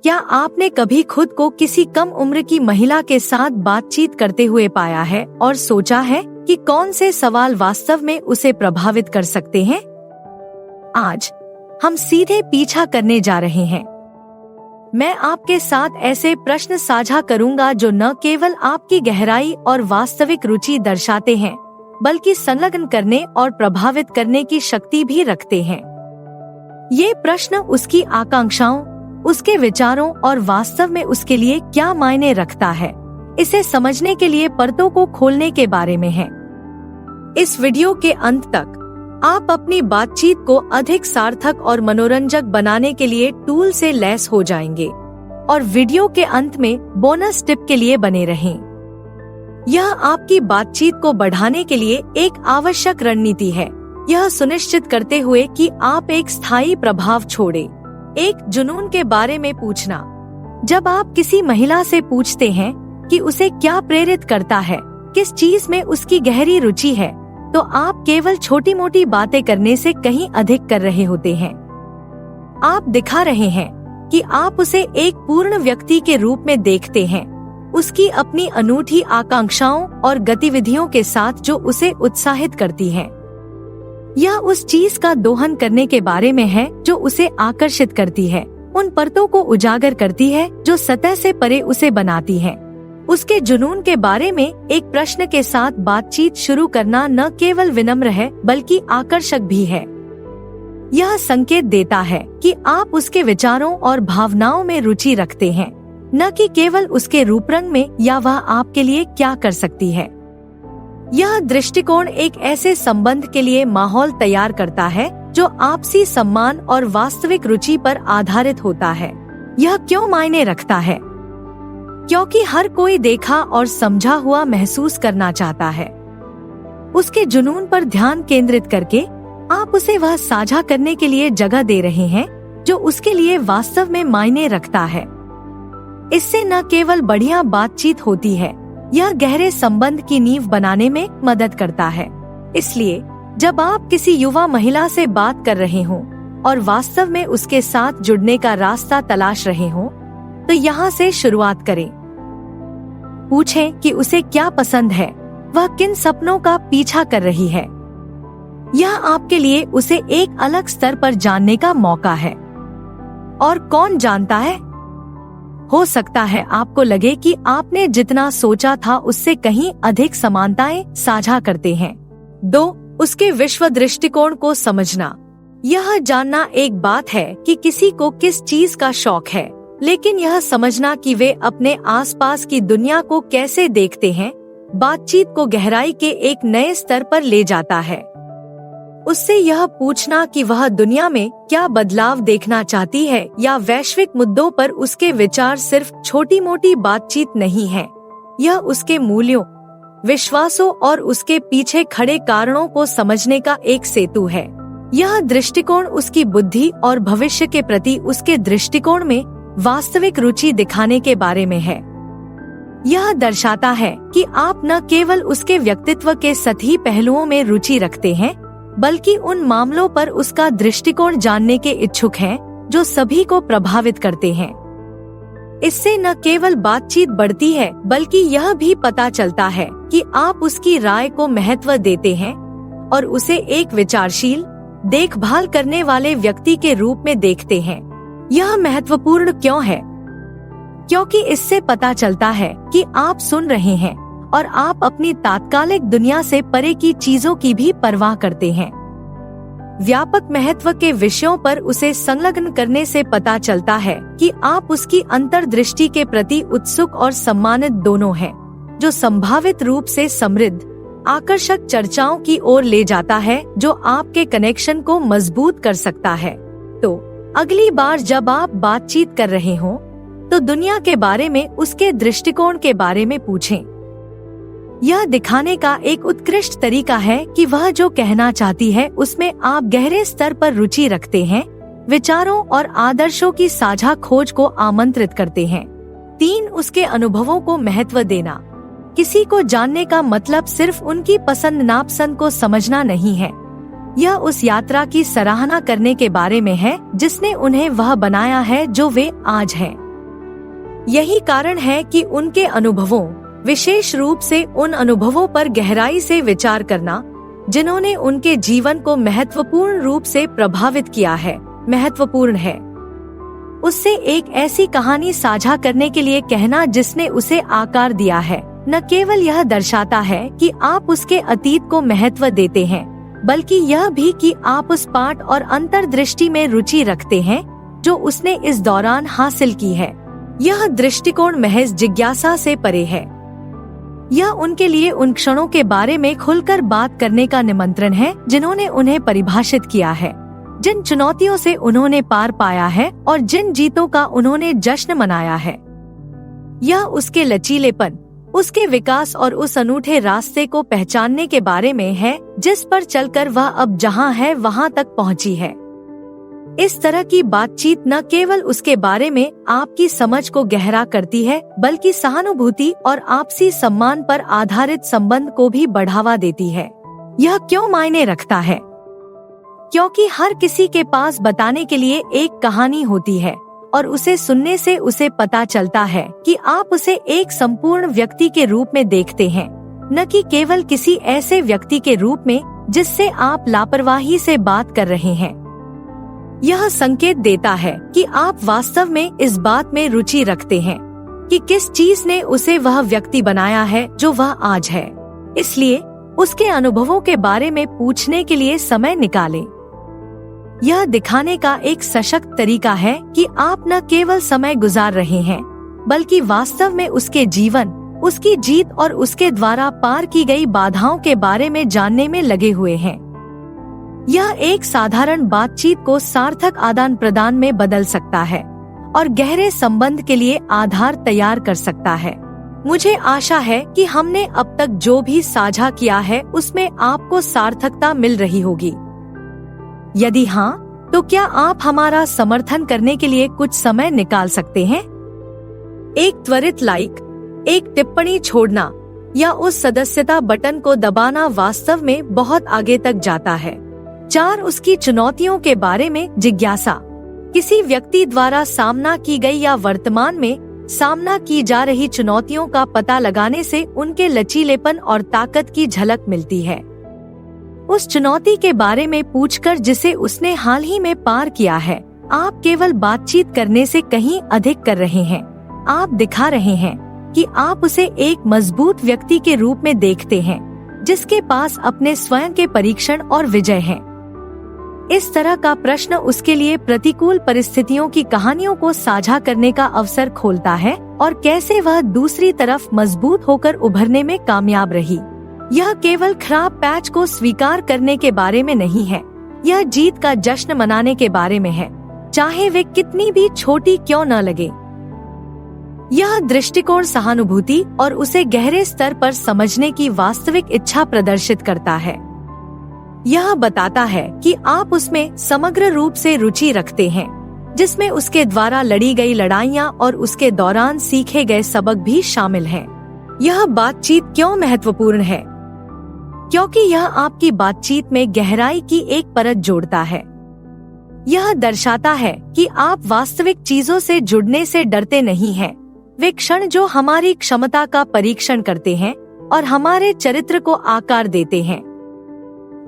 क्या आपने कभी खुद को किसी कम उम्र की महिला के साथ बातचीत करते हुए पाया है और सोचा है कि कौन से सवाल वास्तव में उसे प्रभावित कर सकते हैं? आज हम सीधे पीछा करने जा रहे हैं। मैं आपके साथ ऐसे प्रश्न साझा करूंगा जो न केवल आपकी गहराई और वास्तविक रुचि दर्शाते हैं, बल्कि संलग्न करने और प्रभावित करने की शक्ति भी रखते हैं। ये प्रश्न उसकी आकांक्षाओं, उसके विचारों और वास्तव में उसके लिए क्या मायने रखता है, इसे समझने के लिए परतों को खोलने के बारे में है। इस वीडियो के अंत तक आप अपनी बातचीत को अधिक सार्थक और मनोरंजक बनाने के लिए टूल से लैस हो जाएंगे और वीडियो के अंत में बोनस टिप के लिए बने रहें। यह आपकी बातचीत को बढ़ाने के लिए एक आवश्यक रणनीति है, यह सुनिश्चित करते हुए कि आप एक स्थायी प्रभाव छोड़ें। एक जुनून के बारे में पूछना। जब आप किसी महिला से पूछते हैं कि उसे क्या प्रेरित करता है, किस चीज में उसकी गहरी रुचि है, तो आप केवल छोटी मोटी बातें करने से कहीं अधिक कर रहे होते हैं। आप दिखा रहे हैं कि आप उसे एक पूर्ण व्यक्ति के रूप में देखते हैं, उसकी अपनी अनूठी आकांक्षाओं और गतिविधियों के साथ जो उसे उत्साहित करती हैं। यह उस चीज का दोहन करने के बारे में है जो उसे आकर्षित करती है, उन परतों को उजागर करती है जो सतह से परे उसे बनाती है। उसके जुनून के बारे में एक प्रश्न के साथ बातचीत शुरू करना न केवल विनम्र है बल्कि आकर्षक भी है। यह संकेत देता है कि आप उसके विचारों और भावनाओं में रुचि रखते हैं, न कि केवल उसके रूपरंग में या वह आपके लिए क्या कर सकती है। यह दृष्टिकोण एक ऐसे संबंध के लिए माहौल तैयार करता है जो आपसी सम्मान और वास्तविक रुचि पर आधारित होता है। यह क्यों मायने रखता है? क्योंकि हर कोई देखा और समझा हुआ महसूस करना चाहता है। उसके जुनून पर ध्यान केंद्रित करके आप उसे वह साझा करने के लिए जगह दे रहे हैं जो उसके लिए वास्तव में मायने रखता है। इससे न केवल बढ़िया बातचीत होती है, यह गहरे संबंध की नींव बनाने में मदद करता है। इसलिए जब आप किसी युवा महिला से बात कर रहे हों और वास्तव में उसके साथ जुड़ने का रास्ता तलाश रहे हों, तो यहाँ से शुरुआत करें। पूछें कि उसे क्या पसंद है, वह किन सपनों का पीछा कर रही है। यह आपके लिए उसे एक अलग स्तर पर जानने का मौका है। और कौन जानता है, हो सकता है आपको लगे कि आपने जितना सोचा था उससे कहीं अधिक समानताएं साझा करते हैं। 2. उसके विश्व दृष्टिकोण को समझना। यह जानना एक बात है कि किसी को किस चीज का शौक है, लेकिन यह समझना कि वे अपने आसपास की दुनिया को कैसे देखते हैं, बातचीत को गहराई के एक नए स्तर पर ले जाता है। उससे यह पूछना कि वह दुनिया में क्या बदलाव देखना चाहती है या वैश्विक मुद्दों पर उसके विचार सिर्फ छोटी मोटी बातचीत नहीं है। यह उसके मूल्यों, विश्वासों और उसके पीछे खड़े कारणों को समझने का एक सेतु है। यह दृष्टिकोण उसकी बुद्धि और भविष्य के प्रति उसके दृष्टिकोण में वास्तविक रुचि दिखाने के बारे में है। यह दर्शाता है कि आप न केवल उसके व्यक्तित्व के सतही पहलुओं में रुचि रखते हैं, बल्कि उन मामलों पर उसका दृष्टिकोण जानने के इच्छुक हैं जो सभी को प्रभावित करते हैं। इससे न केवल बातचीत बढ़ती है, बल्कि यह भी पता चलता है कि आप उसकी राय को महत्व देते हैं और उसे एक विचारशील, देखभाल करने वाले व्यक्ति के रूप में देखते हैं। यह महत्वपूर्ण क्यों है? क्योंकि इससे पता चलता है कि आप सुन रहे हैं और आप अपनी तात्कालिक दुनिया से परे की चीजों की भी परवाह करते हैं। व्यापक महत्व के विषयों पर उसे संलग्न करने से पता चलता है कि आप उसकी अंतर्दृष्टि के प्रति उत्सुक और सम्मानित दोनों हैं, जो संभावित रूप से समृद्ध, आकर्षक चर्चाओं की ओर ले जाता है जो आपके कनेक्शन को मजबूत कर सकता है। तो अगली बार जब आप बातचीत कर रहे हों, तो दुनिया के बारे में उसके दृष्टिकोण के बारे में पूछें। यह दिखाने का एक उत्कृष्ट तरीका है कि वह जो कहना चाहती है उसमें आप गहरे स्तर पर रुचि रखते हैं, विचारों और आदर्शों की साझा खोज को आमंत्रित करते हैं। 3. उसके अनुभवों को महत्व देना। किसी को जानने का मतलब सिर्फ उनकी पसंद नापसंद को समझना नहीं है। यह उस यात्रा की सराहना करने के बारे में है जिसने उन्हें वह बनाया है जो वे आज हैं। यही कारण है कि उनके अनुभवों, विशेष रूप से उन अनुभवों पर गहराई से विचार करना जिन्होंने उनके जीवन को महत्वपूर्ण रूप से प्रभावित किया है, महत्वपूर्ण है। उससे एक ऐसी कहानी साझा करने के लिए कहना जिसने उसे आकार दिया है, न केवल यह दर्शाता है कि आप उसके अतीत को महत्व देते हैं, बल्कि यह भी कि आप उस पाठ और अंतर्दृष्टि में रुचि रखते हैं जो उसने इस दौरान हासिल की है। यह दृष्टिकोण महज जिज्ञासा से परे है। यह उनके लिए उन क्षणों के बारे में खुलकर बात करने का निमंत्रण है जिन्होंने उन्हें परिभाषित किया है, जिन चुनौतियों से उन्होंने पार पाया है और जिन जीतों का उन्होंने जश्न मनाया है। यह उसके लचीलेपन, उसके विकास और उस अनूठे रास्ते को पहचानने के बारे में है जिस पर चलकर वह अब जहां है वहां तक पहुंची है। इस तरह की बातचीत न केवल उसके बारे में आपकी समझ को गहरा करती है, बल्कि सहानुभूति और आपसी सम्मान पर आधारित संबंध को भी बढ़ावा देती है। यह क्यों मायने रखता है? क्योंकि हर किसी के पास बताने के लिए एक कहानी होती है और उसे सुनने से उसे पता चलता है कि आप उसे एक संपूर्ण व्यक्ति के रूप में देखते हैं, न कि केवल किसी ऐसे व्यक्ति के रूप में जिससे आप लापरवाही से बात कर रहे हैं। यह संकेत देता है कि आप वास्तव में इस बात में रुचि रखते हैं कि किस चीज ने उसे वह व्यक्ति बनाया है जो वह आज है। इसलिए उसके अनुभवों के बारे में पूछने के लिए समय निकालें। यह दिखाने का एक सशक्त तरीका है कि आप न केवल समय गुजार रहे हैं, बल्कि वास्तव में उसके जीवन, उसकी जीत और उसके द्वारा पार की गई बाधाओं के बारे में जानने में लगे हुए हैं। यह एक साधारण बातचीत को सार्थक आदान प्रदान में बदल सकता है और गहरे संबंध के लिए आधार तैयार कर सकता है। मुझे आशा है कि हमने अब तक जो भी साझा किया है उसमें आपको सार्थकता मिल रही होगी। यदि हाँ, तो क्या आप हमारा समर्थन करने के लिए कुछ समय निकाल सकते हैं? एक त्वरित लाइक, एक टिप्पणी छोड़ना या उस सदस्यता बटन को दबाना वास्तव में बहुत आगे तक जाता है। 4. उसकी चुनौतियों के बारे में जिज्ञासा। किसी व्यक्ति द्वारा सामना की गई या वर्तमान में सामना की जा रही चुनौतियों का पता लगाने से उनके लचीलेपन और ताकत की झलक मिलती है। उस चुनौती के बारे में पूछकर जिसे उसने हाल ही में पार किया है, आप केवल बातचीत करने से कहीं अधिक कर रहे हैं। आप दिखा रहे हैं कि आप उसे एक मजबूत व्यक्ति के रूप में देखते हैं जिसके पास अपने स्वयं के परीक्षण और विजय हैं। इस तरह का प्रश्न उसके लिए प्रतिकूल परिस्थितियों की कहानियों को साझा करने का अवसर खोलता है और कैसे वह दूसरी तरफ मजबूत होकर उभरने में कामयाब रही। यह केवल खराब पैच को स्वीकार करने के बारे में नहीं है, यह जीत का जश्न मनाने के बारे में है, चाहे वे कितनी भी छोटी क्यों न लगे। यह दृष्टिकोण सहानुभूति और उसे गहरे स्तर पर समझने की वास्तविक इच्छा प्रदर्शित करता है। यह बताता है कि आप उसमें समग्र रूप से रुचि रखते हैं, जिसमें उसके द्वारा लड़ी गई लड़ाइयाँ और उसके दौरान सीखे गए सबक भी शामिल हैं। यह बातचीत क्यों महत्वपूर्ण है? क्योंकि यह आपकी बातचीत में गहराई की एक परत जोड़ता है। यह दर्शाता है कि आप वास्तविक चीजों से जुड़ने से डरते नहीं हैं। वे क्षण जो हमारी क्षमता का परीक्षण करते हैं और हमारे चरित्र को आकार देते हैं।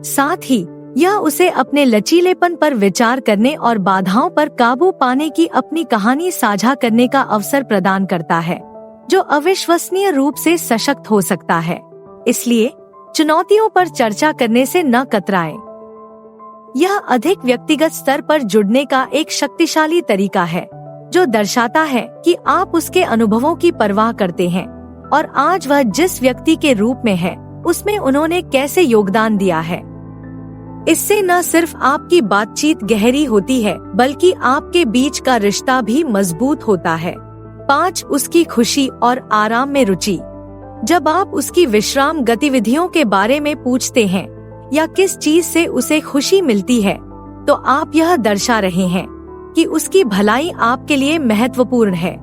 साथ ही यह उसे अपने लचीलेपन पर विचार करने और बाधाओं पर काबू पाने की अपनी कहानी साझा करने का अवसर प्रदान करता है, जो अविश्वसनीय रूप से सशक्त हो सकता है। इसलिए चुनौतियों पर चर्चा करने से न कतराएं। यह अधिक व्यक्तिगत स्तर पर जुड़ने का एक शक्तिशाली तरीका है, जो दर्शाता है कि आप उसके अनुभवों की परवाह करते हैं और आज वह जिस व्यक्ति के रूप में है उसमें उन्होंने कैसे योगदान दिया है। इससे न सिर्फ आपकी बातचीत गहरी होती है, बल्कि आपके बीच का रिश्ता भी मजबूत होता है। 5. उसकी खुशी और आराम में रुचि। जब आप उसकी विश्राम गतिविधियों के बारे में पूछते हैं या किस चीज से उसे खुशी मिलती है, तो आप यह दर्शा रहे हैं कि उसकी भलाई आपके लिए महत्वपूर्ण है।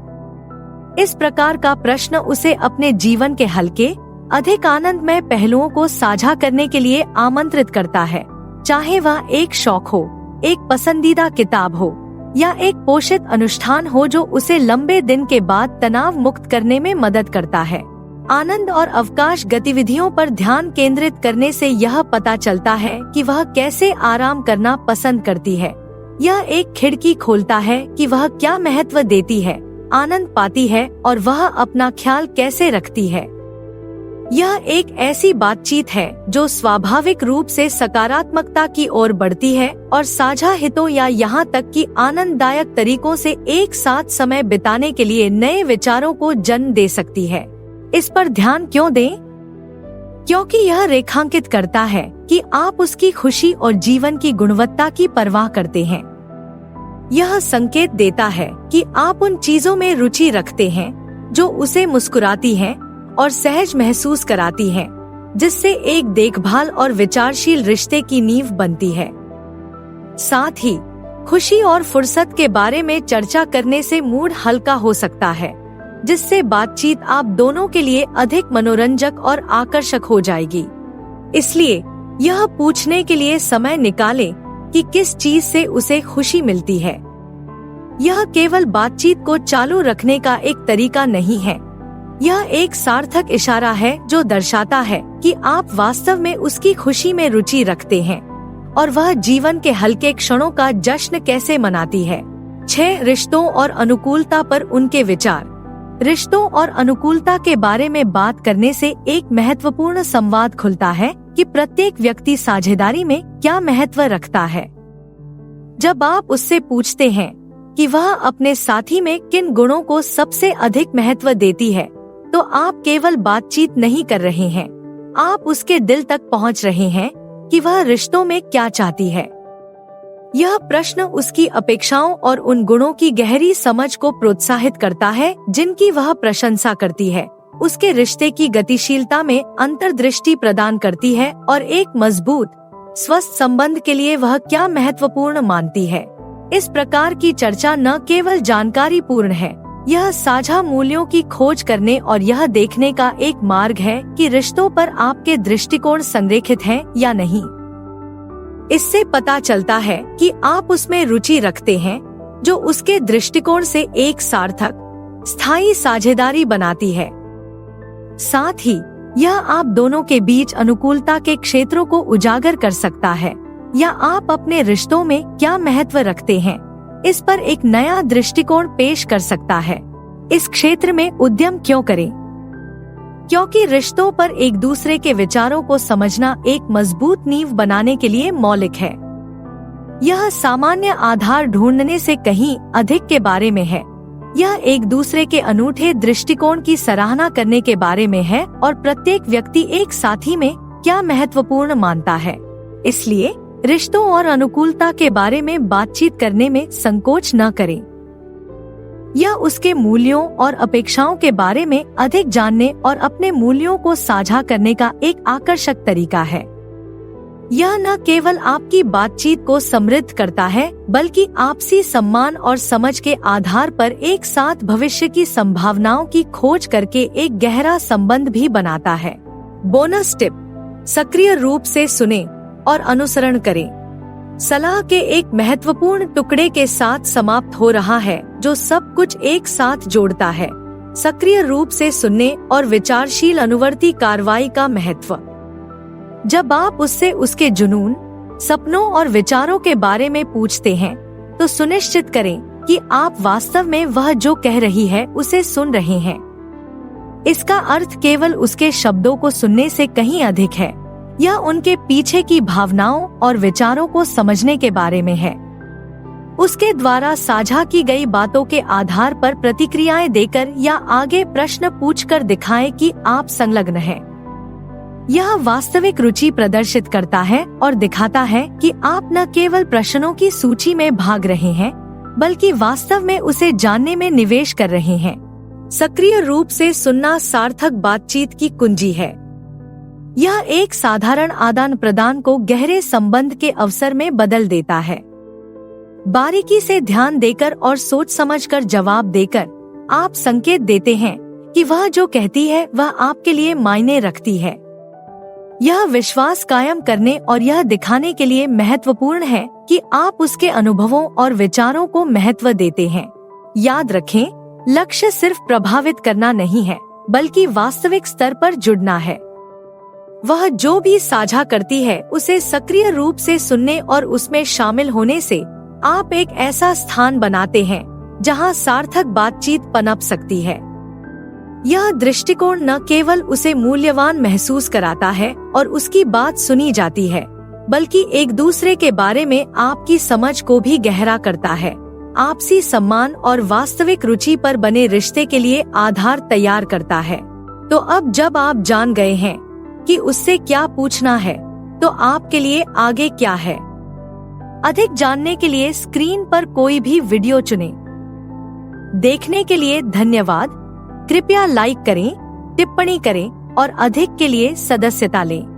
इस प्रकार का प्रश्न उसे अपने जीवन के हल्के, अधिक आनंदमय पहलुओं को साझा करने के लिए आमंत्रित करता है, चाहे वह एक शौक हो, एक पसंदीदा किताब हो या एक पोषित अनुष्ठान हो जो उसे लंबे दिन के बाद तनाव मुक्त करने में मदद करता है। आनंद और अवकाश गतिविधियों पर ध्यान केंद्रित करने से यह पता चलता है कि वह कैसे आराम करना पसंद करती है। यह एक खिड़की खोलता है कि वह क्या महत्व देती है, आनंद पाती है और वह अपना ख्याल कैसे रखती है। यह एक ऐसी बातचीत है जो स्वाभाविक रूप से सकारात्मकता की ओर बढ़ती है और साझा हितों या यहाँ तक कि आनंददायक तरीकों से एक साथ समय बिताने के लिए नए विचारों को जन्म दे सकती है। इस पर ध्यान क्यों दें? क्योंकि यह रेखांकित करता है कि आप उसकी खुशी और जीवन की गुणवत्ता की परवाह करते हैं। यह संकेत देता है कि आप उन चीजों में रुचि रखते हैं जो उसे मुस्कुराती हैं और सहज महसूस कराती हैं, जिससे एक देखभाल और विचारशील रिश्ते की नींव बनती है। साथ ही खुशी और फुर्सत के बारे में चर्चा करने से मूड हल्का हो सकता है, जिससे बातचीत आप दोनों के लिए अधिक मनोरंजक और आकर्षक हो जाएगी। इसलिए यह पूछने के लिए समय निकालें कि किस चीज से उसे खुशी मिलती है। यह केवल बातचीत को चालू रखने का एक तरीका नहीं है, यह एक सार्थक इशारा है जो दर्शाता है कि आप वास्तव में उसकी खुशी में रुचि रखते हैं और वह जीवन के हल्के क्षणों का जश्न कैसे मनाती है। 6 रिश्तों और अनुकूलता पर उनके विचार। रिश्तों और अनुकूलता के बारे में बात करने से एक महत्वपूर्ण संवाद खुलता है कि प्रत्येक व्यक्ति साझेदारी में क्या महत्व रखता है। जब आप उससे पूछते हैं कि वह अपने साथी में किन गुणों को सबसे अधिक महत्व देती है, तो आप केवल बातचीत नहीं कर रहे हैं, आप उसके दिल तक पहुंच रहे हैं कि वह रिश्तों में क्या चाहती है। यह प्रश्न उसकी अपेक्षाओं और उन गुणों की गहरी समझ को प्रोत्साहित करता है जिनकी वह प्रशंसा करती है, उसके रिश्ते की गतिशीलता में अंतर्दृष्टि प्रदान करती है और एक मजबूत, स्वस्थ संबंध के लिए वह क्या महत्वपूर्ण मानती है। इस प्रकार की चर्चा न केवल जानकारी पूर्ण है, यह साझा मूल्यों की खोज करने और यह देखने का एक मार्ग है कि रिश्तों पर आपके दृष्टिकोण संरेखित हैं या नहीं। इससे पता चलता है कि आप उसमें रुचि रखते हैं, जो उसके दृष्टिकोण से एक सार्थक, स्थायी साझेदारी बनाती है। साथ ही यह आप दोनों के बीच अनुकूलता के क्षेत्रों को उजागर कर सकता है, या आप अपने रिश्तों में क्या महत्व रखते हैं, इस पर एक नया दृष्टिकोण पेश कर सकता है। इस क्षेत्र में उद्यम क्यों करें? क्योंकि रिश्तों पर एक दूसरे के विचारों को समझना एक मजबूत नींव बनाने के लिए मौलिक है। यह सामान्य आधार ढूंढने से कहीं अधिक के बारे में है। यह एक दूसरे के अनूठे दृष्टिकोण की सराहना करने के बारे में है और प्रत्येक व्यक्ति एक साथी में क्या महत्वपूर्ण मानता है। इसलिए रिश्तों और अनुकूलता के बारे में बातचीत करने में संकोच न करें। यह उसके मूल्यों और अपेक्षाओं के बारे में अधिक जानने और अपने मूल्यों को साझा करने का एक आकर्षक तरीका है। यह न केवल आपकी बातचीत को समृद्ध करता है, बल्कि आपसी सम्मान और समझ के आधार पर एक साथ भविष्य की संभावनाओं की खोज करके एक गहरा संबंध भी बनाता है। बोनस टिप: सक्रिय रूप से सुनें और अनुसरण करें। सलाह के एक महत्वपूर्ण टुकड़े के साथ समाप्त हो रहा है जो सब कुछ एक साथ जोड़ता है: सक्रिय रूप से सुनने और विचारशील अनुवर्ती कार्रवाई का महत्व। जब आप उससे उसके जुनून, सपनों और विचारों के बारे में पूछते हैं, तो सुनिश्चित करें कि आप वास्तव में वह जो कह रही है उसे सुन रहे हैं। इसका अर्थ केवल उसके शब्दों को सुनने से कहीं अधिक है। यह उनके पीछे की भावनाओं और विचारों को समझने के बारे में है। उसके द्वारा साझा की गई बातों के आधार पर प्रतिक्रियाएं देकर या आगे प्रश्न पूछकर दिखाएं कि आप संलग्न हैं। यह वास्तविक रुचि प्रदर्शित करता है और दिखाता है कि आप न केवल प्रश्नों की सूची में भाग रहे हैं, बल्कि वास्तव में उसे जानने में निवेश कर रहे हैं। सक्रिय रूप से सुनना सार्थक बातचीत की कुंजी है। यह एक साधारण आदान प्रदान को गहरे संबंध के अवसर में बदल देता है। बारीकी से ध्यान देकर और सोच समझकर जवाब देकर आप संकेत देते हैं कि वह जो कहती है वह आपके लिए मायने रखती है। यह विश्वास कायम करने और यह दिखाने के लिए महत्वपूर्ण है कि आप उसके अनुभवों और विचारों को महत्व देते हैं। याद रखें, लक्ष्य सिर्फ प्रभावित करना नहीं है, बल्कि वास्तविक स्तर पर जुड़ना है। वह जो भी साझा करती है उसे सक्रिय रूप से सुनने और उसमें शामिल होने से आप एक ऐसा स्थान बनाते हैं जहां सार्थक बातचीत पनप सकती है। यह दृष्टिकोण न केवल उसे मूल्यवान महसूस कराता है और उसकी बात सुनी जाती है, बल्कि एक दूसरे के बारे में आपकी समझ को भी गहरा करता है, आपसी सम्मान और वास्तविक रुचि पर बने रिश्ते के लिए आधार तैयार करता है। तो अब जब आप जान गए हैं कि उससे क्या पूछना है, तो आपके लिए आगे क्या है? अधिक जानने के लिए स्क्रीन पर कोई भी वीडियो चुनें। देखने के लिए धन्यवाद। कृपया लाइक करें, टिप्पणी करें और अधिक के लिए सदस्यता लें।